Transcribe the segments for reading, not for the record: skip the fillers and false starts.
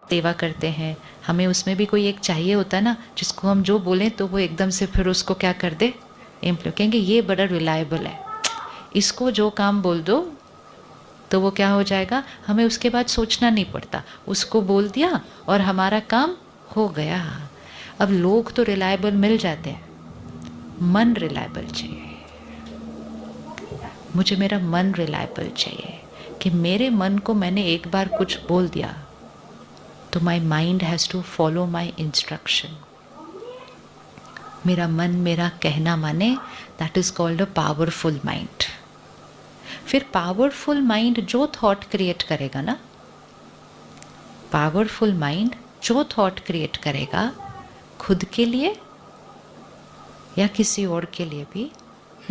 सेवा करते हैं, हमें उसमें भी कोई एक चाहिए होता है ना, जिसको हम जो बोलें तो वो एकदम से फिर उसको क्या कर दे, इम्प्लीमेंट कहेंगे ये बड़ा रिलायबल है, इसको जो काम बोल दो तो वो क्या हो जाएगा, हमें उसके बाद सोचना नहीं पड़ता, उसको बोल दिया और हमारा काम हो गया। अब लोग तो रिलायबल मिल जाते हैं, मन रिलायबल चाहिए। मुझे मेरा मन रिलायबल चाहिए कि मेरे मन को मैंने एक बार कुछ बोल दिया तो my mind has to follow my instruction. मेरा मन मेरा कहना माने, that is called a powerful mind. फिर पावरफुल माइंड जो थॉट क्रिएट करेगा ना, पावरफुल माइंड जो थॉट क्रिएट करेगा खुद के लिए या किसी और के लिए भी,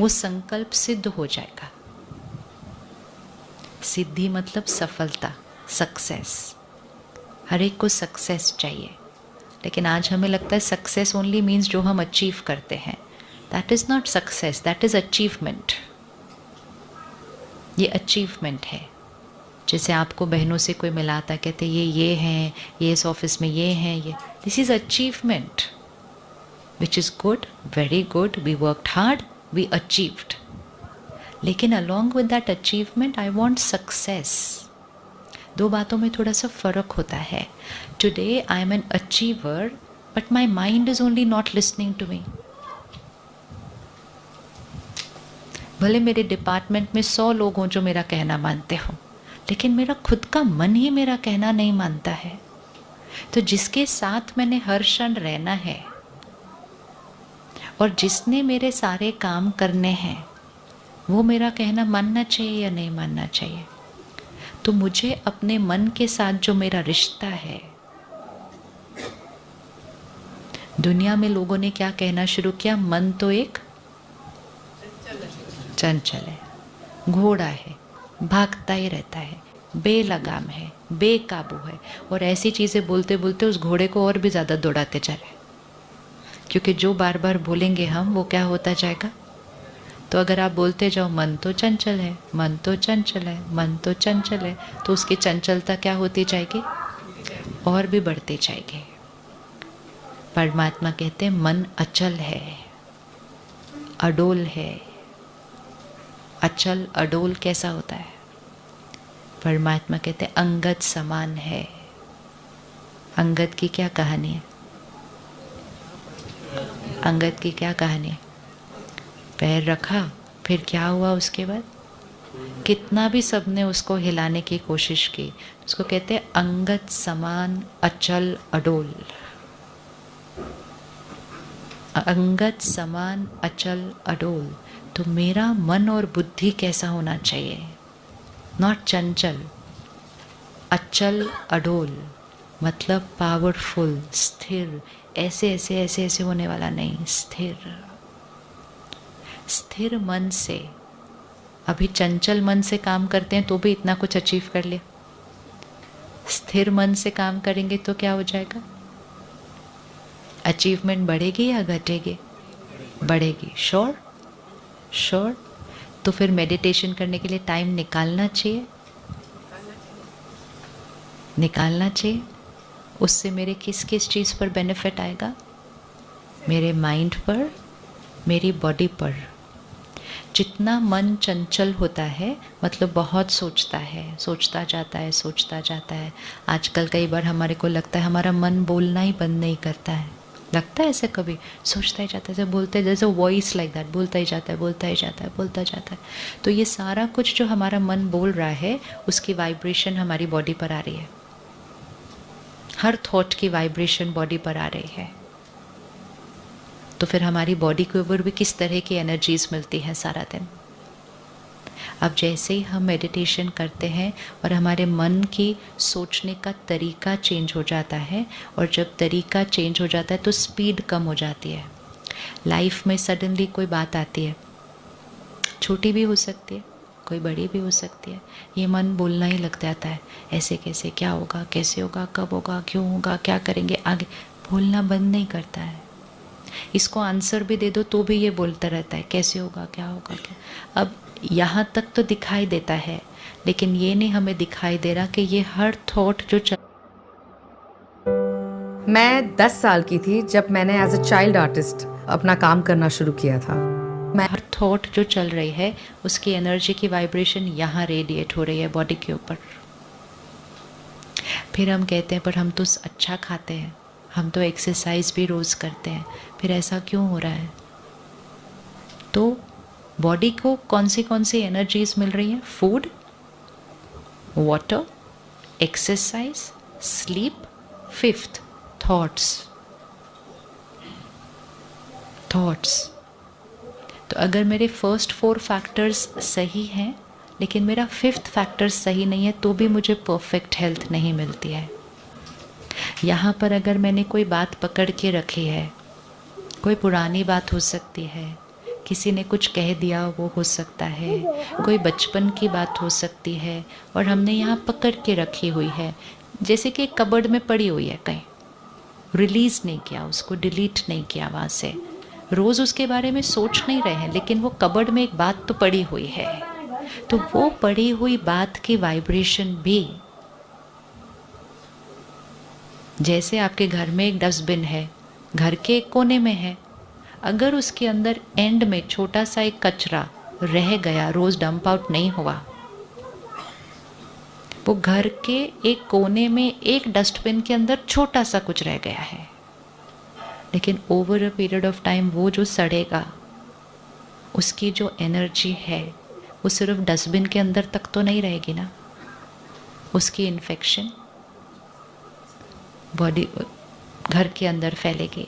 वो संकल्प सिद्ध हो जाएगा। सिद्धि मतलब सफलता, सक्सेस। हर एक को सक्सेस चाहिए, लेकिन आज हमें लगता है सक्सेस ओनली मीन्स जो हम अचीव करते हैं। That is not success, that is achievement. ये अचीवमेंट है। जैसे आपको बहनों से कोई मिलाता, कहते ये हैं, ये इस ऑफिस में ये हैं, ये, this is achievement which is good, very good, we worked hard, we achieved. लेकिन along with that achievement I want success. दो बातों में थोड़ा सा फ़र्क होता है। Today I am an achiever but my mind is only not listening to me. भले मेरे डिपार्टमेंट में 100 लोग हों जो मेरा कहना मानते हों, लेकिन मेरा खुद का मन ही मेरा कहना नहीं मानता है। तो जिसके साथ मैंने हर क्षण रहना है और जिसने मेरे सारे काम करने हैं, वो मेरा कहना मानना चाहिए या नहीं मानना चाहिए। तो मुझे अपने मन के साथ जो मेरा रिश्ता है, दुनिया में लोगों ने क्या कहना शुरू किया, मन तो एक चंचल है, घोड़ा है, भागता ही रहता है, बेलगाम है, बेकाबू है, और ऐसी चीज़ें बोलते बोलते उस घोड़े को और भी ज़्यादा दौड़ाते जा रहे हैं। क्योंकि जो बार बार बोलेंगे हम, वो क्या होता जाएगा। तो अगर आप बोलते जाओ मन तो चंचल है, मन तो चंचल है, मन तो चंचल है, तो उसकी चंचलता क्या होती जाएगी, और भी बढ़ती जाएगी। परमात्मा कहते हैं मन अचल है, अडोल है। अचल अडोल कैसा होता है? परमात्मा कहते हैं अंगद समान है। अंगद की क्या कहानी है? अंगद की क्या कहानी है? पैर रखा, फिर क्या हुआ उसके बाद? कितना भी सबने उसको हिलाने की कोशिश की, उसको कहते हैं अंगद समान अचल अडोल। अंगद समान अचल अडोल। तो मेरा मन और बुद्धि कैसा होना चाहिए? नॉट चंचल, अचल अडोल, मतलब पावरफुल, स्थिर। ऐसे ऐसे ऐसे ऐसे होने वाला नहीं, स्थिर। स्थिर मन से, अभी चंचल मन से काम करते हैं तो भी इतना कुछ अचीव कर लिया। स्थिर मन से काम करेंगे तो क्या हो जाएगा? अचीवमेंट बढ़ेगी या घटेगी? बढ़ेगी। श्योर? श्योर? तो फिर मेडिटेशन करने के लिए टाइम निकालना चाहिए, निकालना चाहिए। उससे मेरे किस किस चीज़ पर बेनिफिट आएगा? मेरे माइंड पर, मेरी बॉडी पर। जितना मन चंचल होता है, मतलब बहुत सोचता है, सोचता जाता है, सोचता जाता है। आजकल कई बार हमारे को लगता है हमारा मन बोलना ही बंद नहीं करता है। लगता है ऐसे कभी? सोचता ही जाता है, जैसे बोलते, जैसे वॉइस लाइक दैट, बोलता ही जाता है, बोलता ही जाता है, बोलता जाता है। तो ये सारा कुछ जो हमारा मन बोल रहा है, उसकी वाइब्रेशन हमारी बॉडी पर आ रही है। हर थॉट की वाइब्रेशन बॉडी पर आ रही है। तो फिर हमारी बॉडी के ऊपर भी किस तरह की एनर्जीज मिलती हैं सारा दिन। अब जैसे ही हम मेडिटेशन करते हैं और हमारे मन की सोचने का तरीका चेंज हो जाता है, और जब तरीका चेंज हो जाता है तो स्पीड कम हो जाती है। लाइफ में सडनली कोई बात आती है, छोटी भी हो सकती है, कोई बड़ी भी हो सकती है, ये मन बोलना ही लग जाता है। ऐसे कैसे, क्या होगा, कैसे होगा, कब होगा, क्यों होगा, क्या करेंगे आगे, बोलना बंद नहीं करता है। इसको आंसर भी दे दो तो भी ये बोलता रहता है, कैसे होगा, क्या होगा, क्या। अब यहाँ तक तो दिखाई देता है, लेकिन ये नहीं हमें दिखाई दे रहा कि ये हर थॉट जो मैं 10 साल की थी जब मैंने एज अ चाइल्ड आर्टिस्ट अपना काम करना शुरू किया था। हर थॉट जो चल रही है उसकी एनर्जी की वाइब्रेशन यहाँ रेडिएट हो रही है बॉडी के ऊपर। फिर हम कहते हैं पर हम तो अच्छा खाते हैं, हम तो एक्सरसाइज भी रोज़ करते हैं, फिर ऐसा क्यों हो रहा है? तो बॉडी को कौन सी एनर्जीज मिल रही हैं? Food, water, exercise, sleep, fifth thoughts. तो अगर मेरे फर्स्ट 4 फैक्टर्स सही हैं लेकिन मेरा 5th फैक्टर सही नहीं है तो भी मुझे परफेक्ट हेल्थ नहीं मिलती है। यहाँ पर अगर मैंने कोई बात पकड़ के रखी है, कोई पुरानी बात हो सकती है, किसी ने कुछ कह दिया वो हो सकता है, कोई बचपन की बात हो सकती है और हमने यहाँ पकड़ के रखी हुई है, जैसे कि कबर्ड में पड़ी हुई है, कहीं रिलीज़ नहीं किया, उसको डिलीट नहीं किया वहाँ से। रोज़ उसके बारे में सोच नहीं रहे हैं लेकिन वो कबर्ड में एक बात तो पड़ी हुई है। तो वो पड़ी हुई बात की वाइब्रेशन भी, जैसे आपके घर में एक डस्टबिन है, घर के एक कोने में है, अगर उसके अंदर एंड में छोटा सा एक कचरा रह गया, रोज़ डंप आउट नहीं हुआ, वो घर के एक कोने में एक डस्टबिन के अंदर छोटा सा कुछ रह गया है, लेकिन over a period of time वो जो सड़ेगा उसकी जो एनर्जी है वो सिर्फ डस्टबिन के अंदर तक तो नहीं रहेगी ना, उसकी इन्फेक्शन बॉडी घर के अंदर फैलेगी,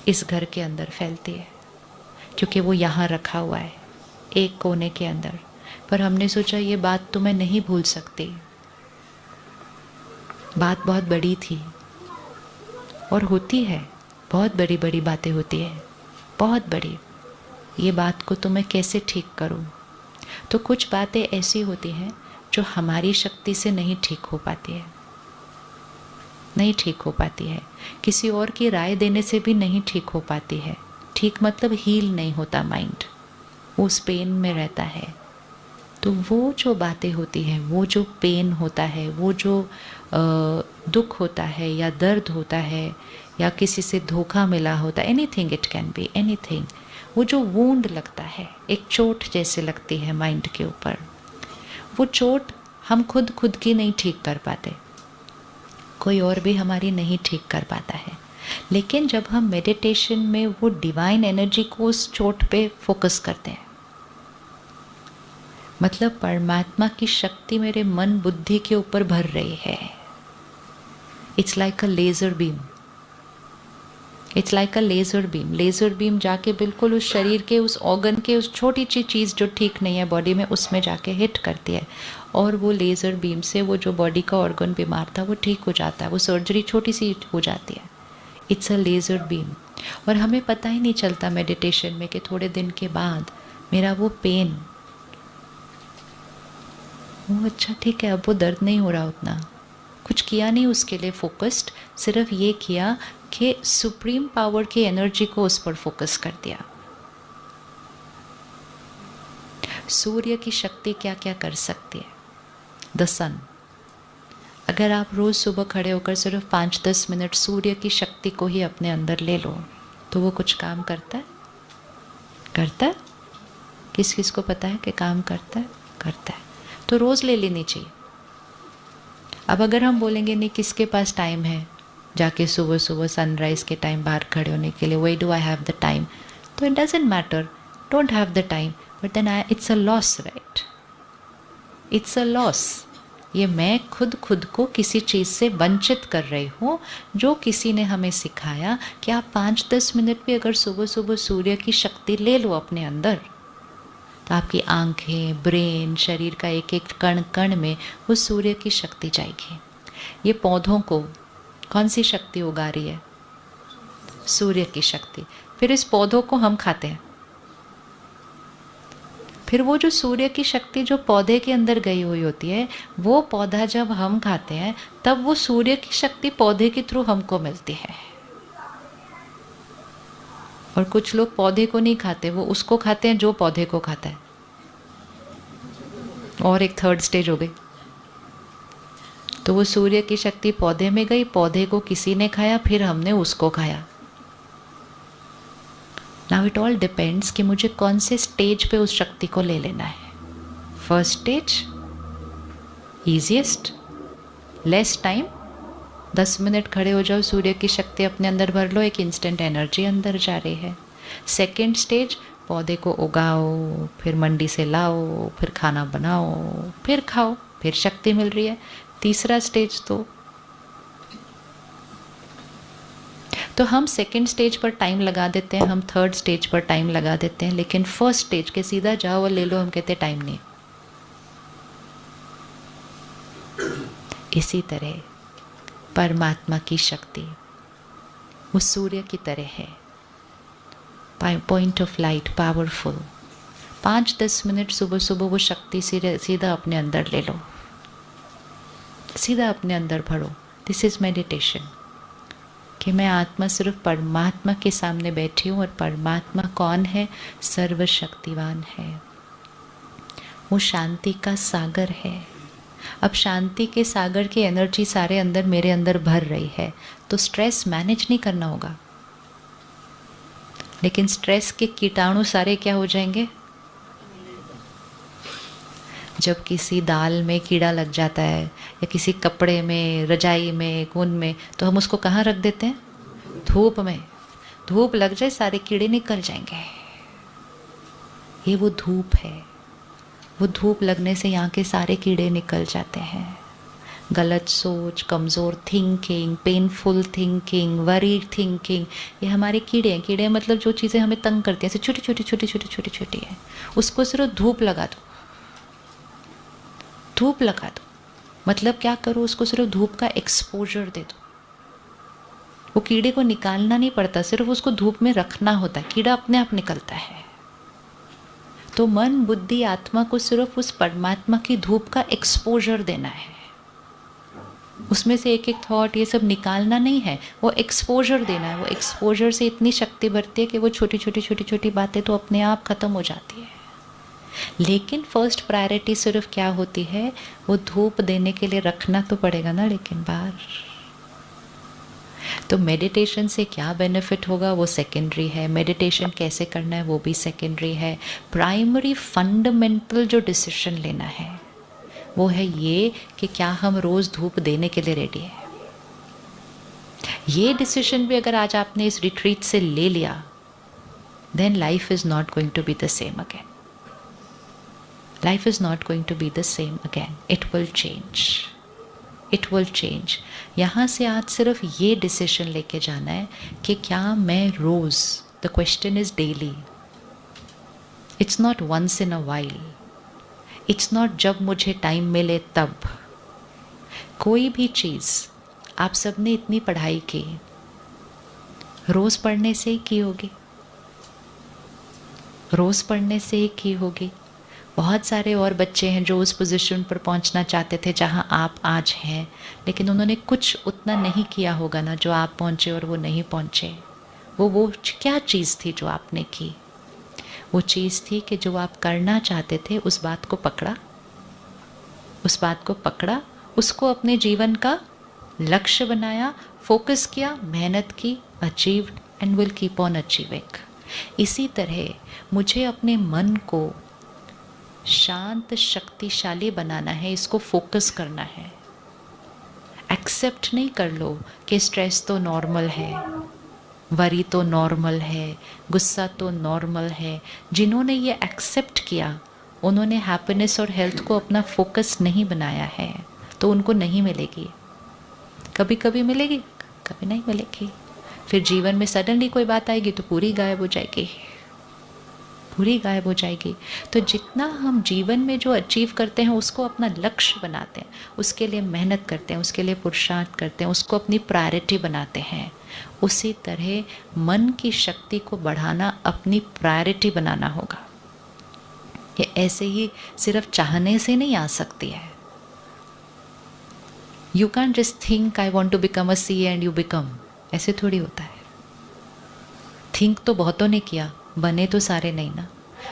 इस घर के अंदर फैलती है क्योंकि वो यहाँ रखा हुआ है एक कोने के अंदर। पर हमने सोचा ये बात तो मैं नहीं भूल सकती, बात बहुत बड़ी थी और होती है, बहुत बड़ी बड़ी बातें होती है, बहुत बड़ी। ये बात को तो मैं कैसे ठीक करूं? तो कुछ बातें ऐसी होती हैं जो हमारी शक्ति से नहीं ठीक हो पाती है, नहीं ठीक हो पाती है, किसी और की राय देने से भी नहीं ठीक हो पाती है। ठीक मतलब हील नहीं होता माइंड, उस पेन में रहता है। तो वो जो बातें होती हैं, वो जो पेन होता है, वो जो दुख होता है या दर्द होता है या किसी से धोखा मिला होता है, anything, it can be anything, वो जो वूंड लगता है, एक चोट जैसे लगती है माइंड के ऊपर, वो चोट हम खुद की नहीं ठीक कर पाते, कोई और भी हमारी नहीं ठीक कर पाता है। लेकिन जब हम मेडिटेशन में वो डिवाइन एनर्जी को उस चोट पे फोकस करते हैं, मतलब परमात्मा की शक्ति मेरे मन बुद्धि के ऊपर भर रही है, it's like a laser beam, it's like a laser beam. Laser beam जाके बिल्कुल उस शरीर के उस ऑर्गन के उस छोटी सी चीज़ जो ठीक नहीं है बॉडी में, उसमें जाके हिट करती है और वो लेज़र बीम से वो जो बॉडी का ऑर्गन बीमार था वो ठीक हो जाता है, वो सर्जरी छोटी सी हो जाती है। It's a laser beam. और हमें पता ही नहीं चलता मेडिटेशन में कि थोड़े दिन के बाद मेरा वो पेन, वो अच्छा ठीक है, अब वो दर्द नहीं हो रहा उतना, कुछ किया नहीं उसके लिए फोकस्ड, सिर्फ ये किया कि सुप्रीम पावर की एनर्जी को उस पर फोकस कर दिया। सूर्य की शक्ति क्या क्या कर सकती है? द सन। अगर आप रोज़ सुबह खड़े होकर सिर्फ 5-10 मिनट सूर्य की शक्ति को ही अपने अंदर ले लो तो वो कुछ काम करता है? करता है? किस किस को पता है कि काम करता है? करता है। तो रोज़ ले लेनी चाहिए। अब अगर हम बोलेंगे नहीं किसके पास टाइम है जाके सुबह सुबह सनराइज़ के टाइम बाहर खड़े होने के लिए, why do I have the time, तो it doesn't matter, don't have the time, but then it's a loss, right? It's a loss. ये मैं खुद को किसी चीज़ से वंचित कर रही हूँ जो किसी ने हमें सिखाया कि आप 5-10 मिनट भी अगर सुबह सुबह सूर्य की शक्ति ले लो अपने अंदर तो आपकी आंखें, ब्रेन, शरीर का एक एक कण कण में वो सूर्य की शक्ति जाएगी। ये पौधों को कौन सी शक्ति उगा रही है? सूर्य की शक्ति। फिर इस पौधों को हम खाते हैं, फिर वो जो सूर्य की शक्ति जो पौधे के अंदर गई हुई होती है, वो पौधा जब हम खाते हैं तब वो सूर्य की शक्ति पौधे के थ्रू हमको मिलती है। और कुछ लोग पौधे को नहीं खाते, वो उसको खाते हैं जो पौधे को खाता है, और एक थर्ड स्टेज हो गई। तो वो सूर्य की शक्ति पौधे में गई, पौधे को किसी ने खाया, फिर हमने उसको खाया। नाउ इट ऑल डिपेंड्स कि मुझे कौन से स्टेज पे उस शक्ति को ले लेना है। First stage easiest, less time, 10 minute खड़े हो जाओ, सूर्य की शक्ति अपने अंदर भर लो, एक इंस्टेंट एनर्जी अंदर जा रही है। सेकेंड स्टेज पौधे को उगाओ, फिर मंडी से लाओ, फिर खाना बनाओ, फिर खाओ, फिर शक्ति मिल रही है। तीसरा स्टेज तो हम सेकेंड स्टेज पर टाइम लगा देते हैं, हम थर्ड स्टेज पर टाइम लगा देते हैं, लेकिन फर्स्ट स्टेज के सीधा जाओ और ले लो, हम कहते टाइम नहीं। इसी तरह परमात्मा की शक्ति वो सूर्य की तरह है, point of light, powerful. 5-10 minute सुबह सुबह वो शक्ति सीधा अपने अंदर ले लो, सीधा अपने अंदर भरो। दिस इज़ मेडिटेशन, कि मैं आत्मा सिर्फ परमात्मा के सामने बैठी हूँ, और परमात्मा कौन है? सर्वशक्तिवान है, वो शांति का सागर है। अब शांति के सागर की एनर्जी सारे अंदर मेरे अंदर भर रही है, तो स्ट्रेस मैनेज नहीं करना होगा, लेकिन स्ट्रेस के कीटाणु सारे क्या हो जाएंगे? जब किसी दाल में कीड़ा लग जाता है, या किसी कपड़े में, रजाई में, खून में, तो हम उसको कहाँ रख देते हैं? धूप में। धूप लग जाए सारे कीड़े निकल जाएंगे। ये वो धूप है, वो धूप लगने से यहाँ के सारे कीड़े निकल जाते हैं। गलत सोच, कमज़ोर thinking, painful thinking, worried thinking, ये हमारे कीड़े हैं। कीड़े मतलब जो चीज़ें हमें तंग करती हैं, ऐसे छोटी छोटी छोटी छोटी छोटी छोटी है, उसको सिर्फ धूप लगा दो, धूप लगा दो। मतलब क्या करो? उसको सिर्फ धूप का एक्सपोजर दे दो। वो कीड़े को निकालना नहीं पड़ता, सिर्फ उसको धूप में रखना होता है, कीड़ा अपने आप निकलता है। तो मन, बुद्धि, आत्मा को सिर्फ उस परमात्मा की धूप का एक्सपोजर देना है। उसमें से एक एक थॉट ये सब निकालना नहीं है, वो एक्सपोजर देना है। वो एक्सपोजर से इतनी शक्ति बढ़ती है कि वो छोटी छोटी छोटी छोटी बातें तो अपने आप ख़त्म हो जाती है। लेकिन फर्स्ट प्रायोरिटी सिर्फ क्या होती है? वो धूप देने के लिए रखना तो पड़ेगा ना, लेकिन बाहर। तो मेडिटेशन से क्या बेनिफिट होगा वो सेकेंडरी है, मेडिटेशन कैसे करना है वो भी सेकेंडरी है। प्राइमरी फंडामेंटल जो डिसीजन लेना है वो है ये कि क्या हम रोज़ धूप देने के लिए रेडी है। ये डिसीजन भी अगर आज आपने इस रिट्रीट से ले लिया, then life is not going to be the same again. Life is not going to be the same again. It will change. It will change. यहाँ से आज सिर्फ ये डिसीजन लेके जाना है कि क्या मैं रोज़, the question is daily. It's not once in a while. It's not जब मुझे टाइम मिले तब। कोई भी चीज़ आप सबने इतनी पढ़ाई की, रोज़ पढ़ने से ही की होगी, रोज़ पढ़ने से ही की होगी। बहुत सारे और बच्चे हैं जो उस पोजीशन पर पहुंचना चाहते थे जहां आप आज हैं, लेकिन उन्होंने कुछ उतना नहीं किया होगा ना जो आप पहुंचे, और वो नहीं पहुंचे। वो क्या चीज़ थी जो आपने की? वो चीज़ थी कि जो आप करना चाहते थे उस बात को पकड़ा, उस बात को पकड़ा, उसको अपने जीवन का लक्ष्य बनाया, फोकस किया, मेहनत की, achieved and will keep on achieving. इसी तरह मुझे अपने मन को शांत, शक्तिशाली बनाना है, इसको फोकस करना है। एक्सेप्ट नहीं कर लो कि स्ट्रेस तो नॉर्मल है, वरी तो नॉर्मल है, गुस्सा तो नॉर्मल है। जिन्होंने ये एक्सेप्ट किया उन्होंने हैप्पीनेस और हेल्थ को अपना फोकस नहीं बनाया है, तो उनको नहीं मिलेगी। कभी कभी मिलेगी, कभी नहीं मिलेगी। फिर जीवन में सडनली कोई बात आएगी तो पूरी गायब हो जाएगी, पूरी गायब हो जाएगी। तो जितना हम जीवन में जो अचीव करते हैं उसको अपना लक्ष्य बनाते हैं, उसके लिए मेहनत करते हैं, उसके लिए पुरुषार्थ करते हैं, उसको अपनी प्रायोरिटी बनाते हैं, उसी तरह मन की शक्ति को बढ़ाना अपनी प्रायोरिटी बनाना होगा। ये ऐसे ही सिर्फ चाहने से नहीं आ सकती है। You can just think I want to become a C and you become, ऐसे थोड़ी होता है। थिंक तो बहुतों ने किया, बने तो सारे नहीं ना।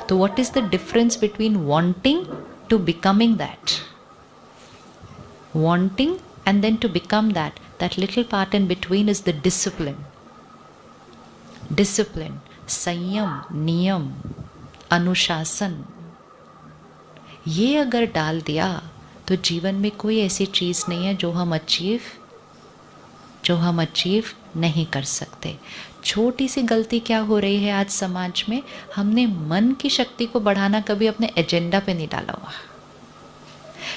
तो what is the difference between wanting to becoming that? Wanting And then to become that little part in between is the discipline. Discipline, संयम, नियम, अनुशासन, ये अगर डाल दिया तो जीवन में कोई ऐसी चीज़ नहीं है जो हम अचीव नहीं कर सकते। छोटी सी गलती क्या हो रही है आज समाज में, हमने मन की शक्ति को बढ़ाना कभी अपने एजेंडा पे नहीं डाला हुआ।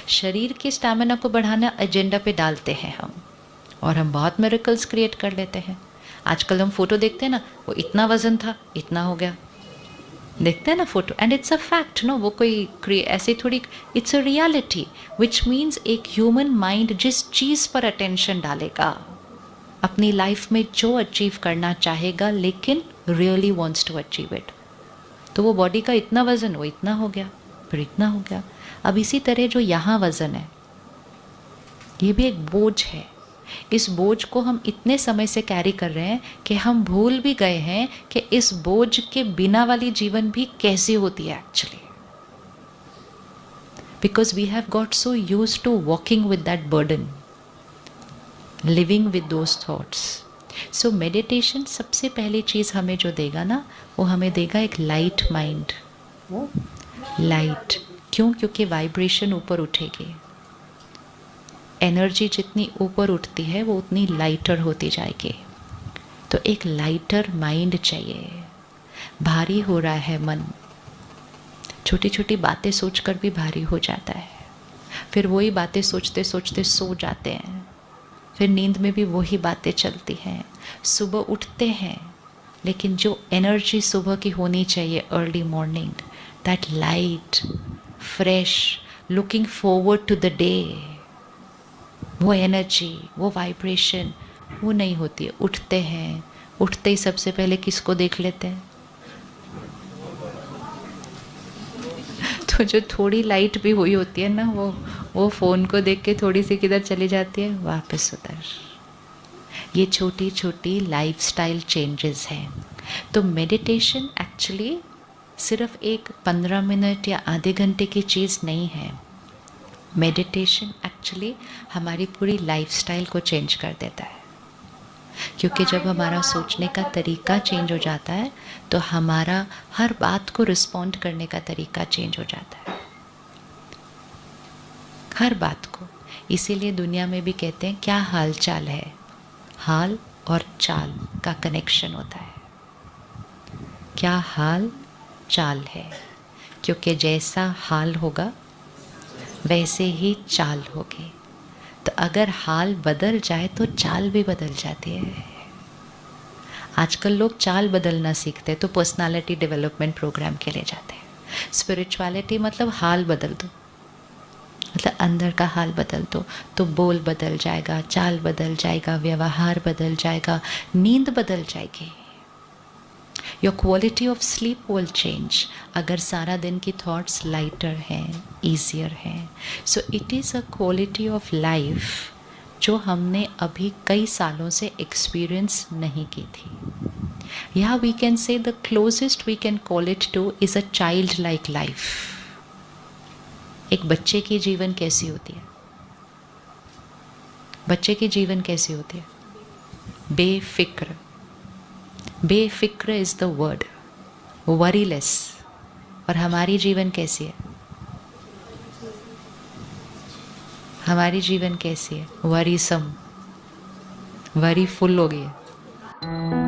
शरीर की स्टैमिना को बढ़ाना एजेंडा पे डालते हैं हम, और हम बहुत मिरेकल्स क्रिएट कर लेते हैं। आजकल हम फोटो देखते हैं ना, वो इतना वजन था, इतना हो गया, देखते हैं ना photo, and it's a fact no, वो कोई ऐसे थोड़ी, it's a reality, which means एक ह्यूमन माइंड जिस चीज़ पर अटेंशन डालेगा अपनी लाइफ में, जो अचीव करना चाहेगा लेकिन really wants to achieve it, तो वो बॉडी का इतना वज़न, वो इतना हो गया, फिर इतना हो गया। अब इसी तरह जो यहाँ वज़न है, ये भी एक बोझ है। इस बोझ को हम इतने समय से कैरी कर रहे हैं कि हम भूल भी गए हैं कि इस बोझ के बिना वाली जीवन भी कैसी होती है actually, because we have got so used to walking with that burden, living with those thoughts. So meditation सबसे पहली चीज़ हमें जो देगा ना, वो हमें देगा एक लाइट माइंड। लाइट क्यों? क्योंकि वाइब्रेशन ऊपर उठेगी, एनर्जी जितनी ऊपर उठती है वो उतनी लाइटर होती जाएगी। तो एक लाइटर माइंड चाहिए। भारी हो रहा है मन, छोटी छोटी बातें सोचकर भी भारी हो जाता है, फिर वही बातें सोचते सोचते सो जाते हैं, फिर नींद में भी वही बातें चलती हैं, सुबह उठते हैं, लेकिन जो एनर्जी सुबह की होनी चाहिए, early morning, that light, fresh, looking forward to the day, वो एनर्जी, वो वाइब्रेशन, वो नहीं होती है। उठते हैं, उठते ही सबसे पहले किसको देख लेते हैं? तो जो थोड़ी लाइट भी हुई होती है ना, वो फ़ोन को देख के थोड़ी सी किधर चली जाती है, वापस उधर। ये छोटी छोटी लाइफस्टाइल चेंजेस हैं। तो मेडिटेशन एक्चुअली सिर्फ एक 15 मिनट या आधे घंटे की चीज़ नहीं है। मेडिटेशन एक्चुअली हमारी पूरी लाइफस्टाइल को चेंज कर देता है, क्योंकि जब हमारा सोचने का तरीका चेंज हो जाता है तो हमारा हर बात को रिस्पॉन्ड करने का तरीका चेंज हो जाता है, हर बात को। इसीलिए दुनिया में भी कहते हैं क्या हाल चाल है, हाल और चाल का कनेक्शन होता है। क्या हाल चाल है, क्योंकि जैसा हाल होगा वैसे ही चाल होगी। तो अगर हाल बदल जाए तो चाल भी बदल जाती है। आजकल लोग चाल बदलना सीखते हैं तो पर्सनालिटी डेवलपमेंट प्रोग्राम के लिए जाते हैं। स्पिरिचुअलिटी मतलब हाल बदल दो, मतलब अंदर का हाल बदल दो, तो बोल बदल जाएगा, चाल बदल जाएगा, व्यवहार बदल जाएगा, नींद बदल जाएगी। Your quality of sleep will change अगर सारा दिन की थॉट्स लाइटर हैं, ईजियर हैं। So it is a quality of life जो हमने अभी कई सालों से एक्सपीरियंस नहीं की थी। या we can say the closest we can call it to is a child like life. एक बच्चे की जीवन कैसी होती है? बच्चे की जीवन कैसी होती है? बेफिक्र। बेफिक्र इज़ द वर्ड, वरीलेस। और हमारी जीवन कैसी है? हमारी जीवन कैसी है? वरीसम, वरी फुल हो गई है।